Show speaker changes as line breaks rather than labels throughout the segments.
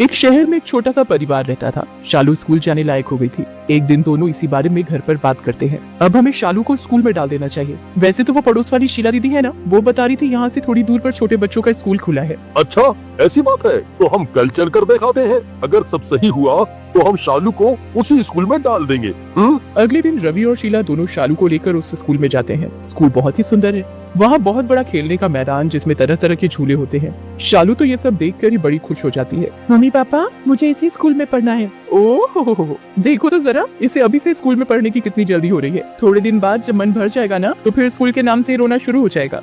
एक शहर में एक छोटा सा परिवार रहता था। शालू स्कूल जाने लायक हो गई थी। एक दिन दोनों इसी बारे में घर पर बात करते हैं। अब हमें शालू को स्कूल में डाल देना चाहिए। वैसे तो वो पड़ोस वाली शीला दीदी है ना, वो बता रही थी यहाँ से थोड़ी दूर पर छोटे बच्चों का स्कूल खुला है।
अच्छा, ऐसी बात है तो हम कल चल कर दिखाते हैं। अगर सब सही हुआ तो हम शालू को उसी स्कूल में डाल देंगे।
अगले दिन रवि और शीला दोनों शालू को लेकर उस स्कूल में जाते हैं। स्कूल बहुत ही सुंदर है। वहाँ बहुत बड़ा खेलने का मैदान जिसमें तरह तरह के झूले होते हैं। शालू तो ये सब देखकर ही बड़ी खुश हो जाती है। मम्मी पापा, मुझे इसी स्कूल में पढ़ना है। ओह, देखो तो जरा, इसे अभी से स्कूल में पढ़ने की कितनी जल्दी हो रही है। थोड़े दिन बाद जब मन भर जाएगा ना, तो फिर स्कूल के नाम से रोना शुरू हो जाएगा।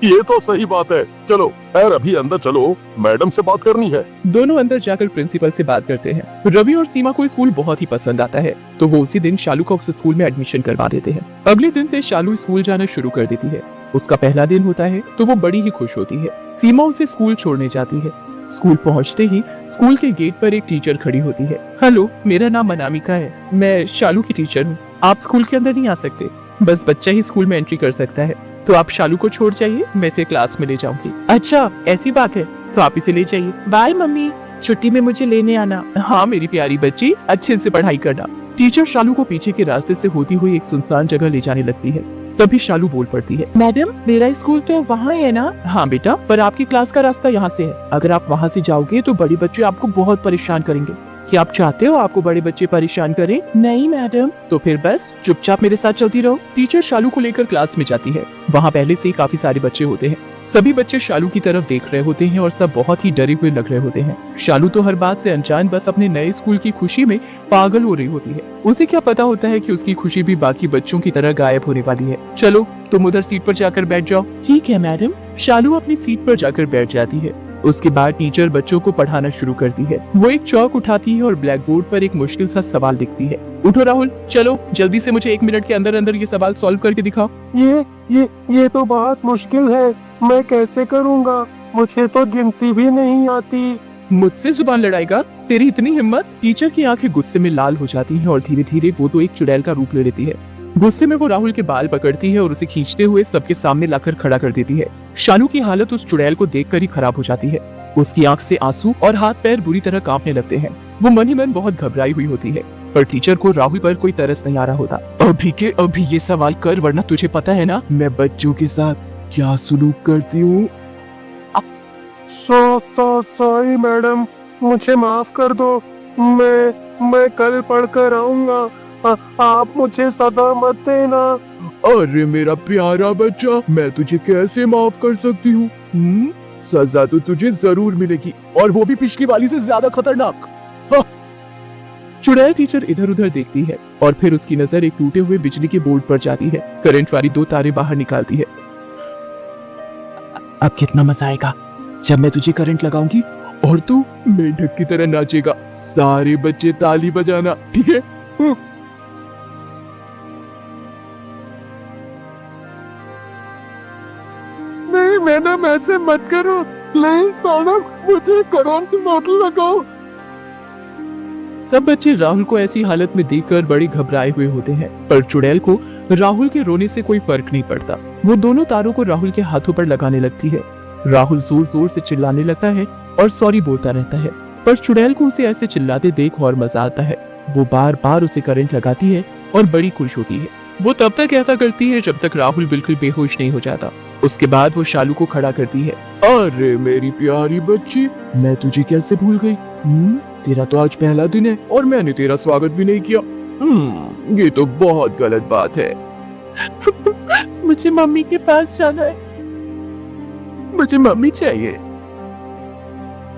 ये तो सही बात है। चलो खैर अभी अंदर चलो, मैडम से बात करनी है।
दोनों अंदर जाकर प्रिंसिपल से बात करते हैं। रवि और सीमा को स्कूल बहुत ही पसंद आता है, तो वो उसी दिन शालू का उस स्कूल में एडमिशन करवा देते हैं। अगले दिन से शालू स्कूल जाना शुरू कर देती है। उसका पहला दिन होता है तो वो बड़ी ही खुश होती है। सीमा उसे स्कूल छोड़ने जाती है। स्कूल पहुंचते ही स्कूल के गेट पर एक टीचर खड़ी होती है। हेलो, मेरा नाम अनामिका है। मैं शालू की टीचर हूँ। आप स्कूल के अंदर नहीं आ सकते, बस बच्चा ही स्कूल में एंट्री कर सकता है। तो आप शालू को छोड़ जाइए, मैं इसे क्लास में ले जाऊंगी। अच्छा, ऐसी बात है, तो आप इसे ले जाइए। बाय मम्मी, छुट्टी में मुझे लेने आना। हाँ मेरी प्यारी बच्ची, अच्छे से पढ़ाई करना। टीचर शालू को पीछे के रास्ते से होती हुई एक सुनसान जगह ले जाने लगती है। तभी शालू बोल पड़ती है, मैडम मेरा स्कूल तो वहाँ है ना? हाँ बेटा, पर आपकी क्लास का रास्ता यहाँ से है। अगर आप वहाँ से जाओगे तो बड़े बच्चे आपको बहुत परेशान करेंगे। क्या आप चाहते हो आपको बड़े बच्चे परेशान करें? नहीं मैडम। तो फिर बस चुपचाप मेरे साथ चलती रहो। टीचर शालू को लेकर क्लास में जाती है। वहाँ पहले से ही काफी सारे बच्चे होते हैं। सभी बच्चे शालू की तरफ देख रहे होते हैं और सब बहुत ही डरे हुए लग रहे होते हैं। शालू तो हर बात से अनजान बस अपने नए स्कूल की खुशी में पागल हो रही होती है। उसे क्या पता होता है कि उसकी खुशी भी बाकी बच्चों की तरह गायब होने वाली है। चलो तुम उधर सीट पर जाकर बैठ जाओ। ठीक है मैडम। शालू अपनी सीट पर जाकर बैठ जाती है। उसके बाद टीचर बच्चों को पढ़ाना शुरू करती है। वो एक चौक उठाती है और ब्लैक बोर्ड पर एक मुश्किल सा सवाल लिखती है। उठो राहुल, चलो जल्दी से मुझे 1 मिनट के अंदर अंदर ये सवाल सॉल्व करके दिखाओ।
ये तो बहुत मुश्किल है, मैं कैसे करूँगा? मुझे तो गिनती भी नहीं आती।
मुझसे जुबान लड़ाएगा? तेरी इतनी हिम्मत? टीचर की आंखें गुस्से में लाल हो जाती हैं और धीरे धीरे वो तो एक चुड़ैल का रूप ले लेती है। गुस्से में वो राहुल के बाल पकड़ती है और उसे खींचते हुए सबके सामने लाकर खड़ा कर देती है। शालू की हालत उस चुड़ैल को देखकर ही खराब हो जाती है। उसकी आंख से आंसू और हाथ पैर बुरी तरह कांपने लगते हैं। वो मन ही मन बहुत घबराई हुई होती है, पर टीचर को राहुल पर कोई तरस नहीं आ रहा होता। अभी के अभी ये सवाल कर, वरना तुझे पता है ना मैं बच्चों के साथ क्या सुलूक करती हूँ।
सॉरी मैडम, मुझे माफ कर दो। मैं कल पढ़ कर आऊंगा। आप मुझे सजा मत देना।
अरे मेरा प्यारा बच्चा, मैं तुझे कैसे माफ कर सकती हूँ? सजा तो तुझे जरूर मिलेगी, और वो भी पिछली वाली से ज्यादा खतरनाक। चुड़ैल टीचर इधर उधर देखती है और फिर उसकी नजर एक टूटे हुए बिजली के बोर्ड पर जाती है। करंट वाली 2 तारे बाहर निकालती है। अब कितना मजा आएगा जब मैं तुझे करंट लगाऊंगी और तू मेंढक की तरह नाचेगा। सारे बच्चे ताली बजाना, ठीक है?
नहीं मैडम, ऐसे मत करो प्लीज मैडम, मुझे करंट मत लगाओ।
सब बच्चे राहुल को ऐसी हालत में देखकर बड़ी घबराए हुए होते हैं, पर चुड़ैल को राहुल के रोने से कोई फर्क नहीं पड़ता। वो दोनों तारों को राहुल के हाथों पर लगाने लगती है। राहुल जोर जोर से चिल्लाने लगता है और सॉरी बोलता रहता है, पर चुड़ैल को उसे ऐसे चिल्लाते देख और मजा आता है। वो बार बार उसे करंट लगाती है और बड़ी खुश होती है। वो तब तक ऐसा करती है जब तक राहुल बिल्कुल बेहोश नहीं हो जाता। उसके बाद वो शालू को खड़ा करती है। अरे मेरी प्यारी बच्ची, मैं तुझे कैसे भूल गई? तेरा तो आज पहला दिन है और मैंने तेरा स्वागत भी नहीं किया। ये तो बहुत गलत बात है। मुझे मम्मी के पास जाना है, मुझे मम्मी चाहिए।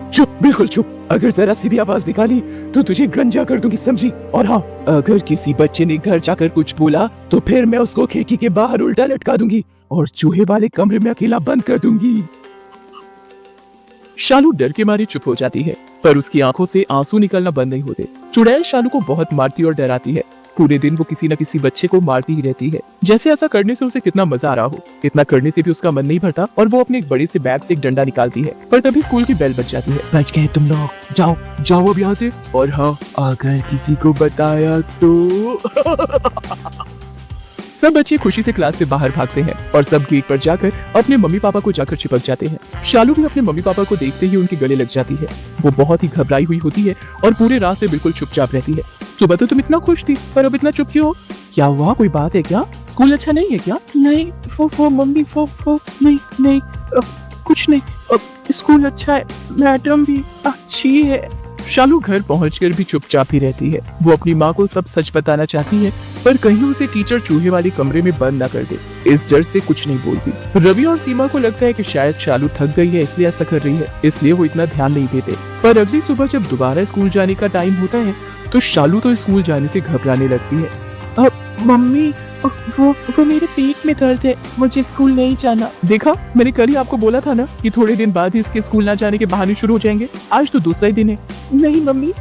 चुप, बिल्कुल चुप। अगर जरा सी भी आवाज निकाली तो तुझे गंजा कर दूंगी, समझी? और हाँ, अगर किसी बच्चे ने घर जाकर कुछ बोला तो फिर मैं उसको खिड़की के बाहर उल्टा लटका दूंगी और चूहे वाले कमरे में अकेला बंद कर दूंगी। शालू डर के मारे चुप हो जाती है, पर उसकी आंखों से आंसू निकलना बंद नहीं होते। चुड़ैल शालू को बहुत मारती और डराती है। पूरे दिन वो किसी न किसी बच्चे को मारती ही रहती है। जैसे ऐसा करने से उसे कितना मजा आ रहा हो। इतना करने से भी उसका मन नहीं भरता और वो अपने एक बड़े से बैग से एक डंडा निकालती है। पर तभी स्कूल की बेल बज जाती है। बच गए तुम लोग, जाओ जाओ अब यहाँ से। और हाँ, अगर किसी को बताया तो सब बच्चे खुशी से क्लास से बाहर भागते हैं और सब गेट पर जाकर अपने मम्मी पापा को जाकर चिपक जाते हैं। शालू भी अपने मम्मी पापा को देखते ही उनके गले लग जाती है। वो बहुत ही घबराई हुई होती है और पूरे रास्ते बिल्कुल चुपचाप रहती है। सुबह तो तुम इतना खुश थी, पर अब इतना चुप क्यों हो? क्या हुआ, कोई बात है क्या? स्कूल अच्छा नहीं है क्या? नहीं फो मम्मी फो नहीं कुछ नहीं, स्कूल अच्छा है, मैडम भी अच्छी है। शालू घर पहुंचकर भी चुपचाप ही रहती है। वो अपनी माँ को सब सच बताना चाहती है, पर कहीं उसे टीचर चूहे वाले कमरे में बंद ना कर दे, इस डर से कुछ नहीं बोलती। रवि और सीमा को लगता है कि शायद शालू थक गई है इसलिए ऐसा कर रही है, इसलिए वो इतना ध्यान नहीं देते। पर अगली सुबह जब दोबारा स्कूल जाने का टाइम होता है तो शालू तो स्कूल जाने से घबराने लगती है। मम्मी वो मेरे पेट में दर्द है, मुझे स्कूल नहीं जाना। देखा, मैंने कल ही आपको बोला था ना कि थोड़े दिन बाद ही इसके स्कूल ना जाने के बहाने शुरू हो जाएंगे। आज तो दूसरा ही दिन है। नहीं मम्मी,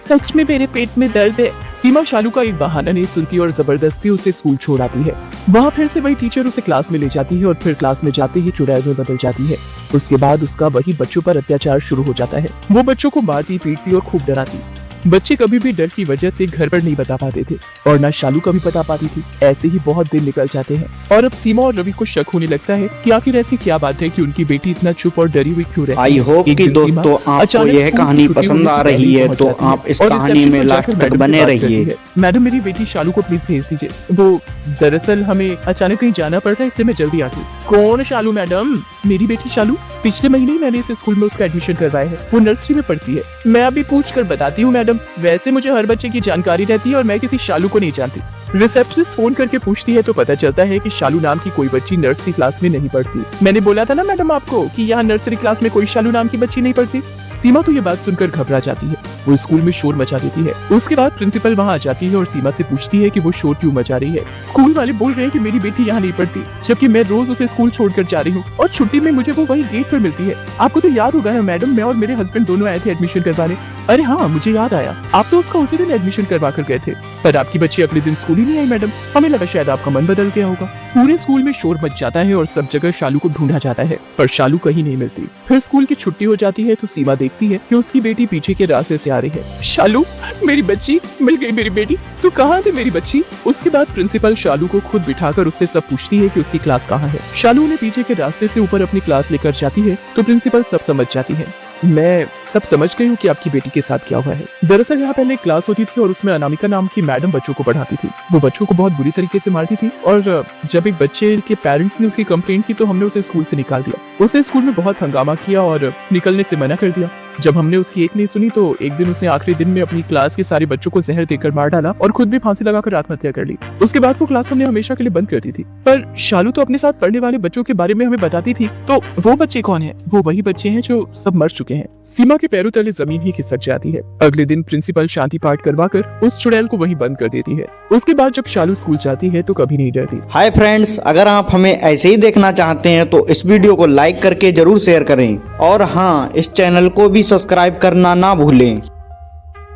सच में मेरे पेट में दर्द है। सीमा शालू का एक बहाना नहीं सुनती और जबरदस्ती उसे स्कूल छोड़ आती है। वहाँ फिर से वही टीचर उसे क्लास में ले जाती है और फिर क्लास में जाते ही चुड़ैल में बदल जाती है। उसके बाद उसका वही बच्चों पर अत्याचार शुरू हो जाता है। वो बच्चों को मारती, पीटती और खूब डराती। बच्चे कभी भी डर की वजह से घर पर नहीं बता पाते थे और ना शालू कभी बता पाती थी। ऐसे ही बहुत दिन निकल जाते हैं और अब सीमा और रवि को शक होने लगता है कि आखिर ऐसी क्या बात है कि उनकी बेटी इतना चुप और डरी हुई क्यों रहे।
आई होप कि दोस्तों आपको यह कहानी पसंद आ रही है, तो आप इस कहानी में लास्ट तक बने रहिए।
मैडम, मेरी बेटी शालू को प्लीज भेज दीजिए। वो दरअसल हमें अचानक कहीं जाना पड़ता है, इसलिए मैं जल्दी आ गई। कौन शालू मैडम? मेरी बेटी शालू। पिछले महीने ही मैंने इस स्कूल में उसका एडमिशन करवाया है। वो नर्सरी में पढ़ती है। मैं अभी पूछ कर बताती हूँ मैडम। वैसे मुझे हर बच्चे की जानकारी रहती है और मैं किसी शालू को नहीं जानती। रिसेप्शनिस्ट फोन करके पूछती है तो पता चलता है कि शालू नाम की कोई बच्ची नर्सरी क्लास में नहीं पढ़ती। मैंने बोला था ना मैडम आपको कि यहाँ नर्सरी क्लास में कोई शालू नाम की बच्ची नहीं पढ़ती। सीमा तो ये बात सुनकर घबरा जाती है। वो स्कूल में शोर मचा देती है। उसके बाद प्रिंसिपल वहाँ आ जाती है और सीमा से पूछती है कि वो शोर क्यों मचा रही है। स्कूल वाले बोल रहे हैं कि मेरी बेटी यहाँ नहीं पढ़ती, जबकि मैं रोज उसे स्कूल छोड़कर जा रही हूँ और छुट्टी में मुझे वो वही गेट पर मिलती है। आपको तो याद होगा ना मैडम, मैं और मेरे हस्बैंड दोनों आए थे एडमिशन करवाने। अरे हाँ, मुझे याद आया, आप तो उसका उसी दिन एडमिशन करवा कर गए थे, पर आपकी बच्ची अगले दिन स्कूल ही नहीं आई मैडम। हमें लगा शायद आपका मन बदल गया होगा। पूरे स्कूल में शोर मच जाता है और सब जगह शालू को ढूंढा जाता है, पर शालू कहीं नहीं मिलती। फिर स्कूल की छुट्टी हो जाती है तो सीमा देखती है कि उसकी बेटी पीछे के रास्ते से आ रही है। शालू, मेरी बच्ची मिल गई। मेरी बेटी, तू कहाँ थी मेरी बच्ची? उसके बाद प्रिंसिपल शालू को खुद बिठाकर उससे सब पूछती है कि उसकी क्लास कहाँ है। शालू उन्हें पीछे के रास्ते से ऊपर अपनी क्लास लेकर जाती है तो प्रिंसिपल सब समझ जाती है। मैं सब समझ गई हूँ कि आपकी बेटी के साथ क्या हुआ है। दरअसल यहाँ पहले एक क्लास होती थी और उसमें अनामिका नाम की मैडम बच्चों को पढ़ाती थी। वो बच्चों को बहुत बुरी तरीके से मारती थी और जब एक बच्चे के पेरेंट्स ने उसकी कंप्लेंट की तो हमने उसे स्कूल से निकाल दिया। उसने स्कूल में बहुत हंगामा किया और निकलने से मना कर दिया। जब हमने उसकी एक नहीं सुनी तो एक दिन उसने आखिरी दिन में अपनी क्लास के सारे बच्चों को जहर देकर मार डाला और खुद भी फांसी लगाकर आत्महत्या कर ली। उसके बाद वो क्लास हमने हमेशा के लिए बंद कर दी थी। पर शालू तो अपने साथ पढ़ने वाले बच्चों के बारे में हमें बताती थी। तो वो बच्चे कौन है? वो वही बच्चे हैं जो सब मर चुके हैं। सीमा के पैरों तले जमीन ही खिसक जाती है। अगले दिन प्रिंसिपल शांति पाठ करवाकर उस चुड़ैल को वहीं बंद कर देती है। उसके बाद जब शालू स्कूल जाती है तो कभी नहीं डरती।
हाय फ्रेंड्स, अगर आप हमें ऐसे ही देखना चाहते हैं तो इस वीडियो को लाइक करके जरूर शेयर करें और हाँ, इस चैनल को भी सब्सक्राइब करना ना भूलें।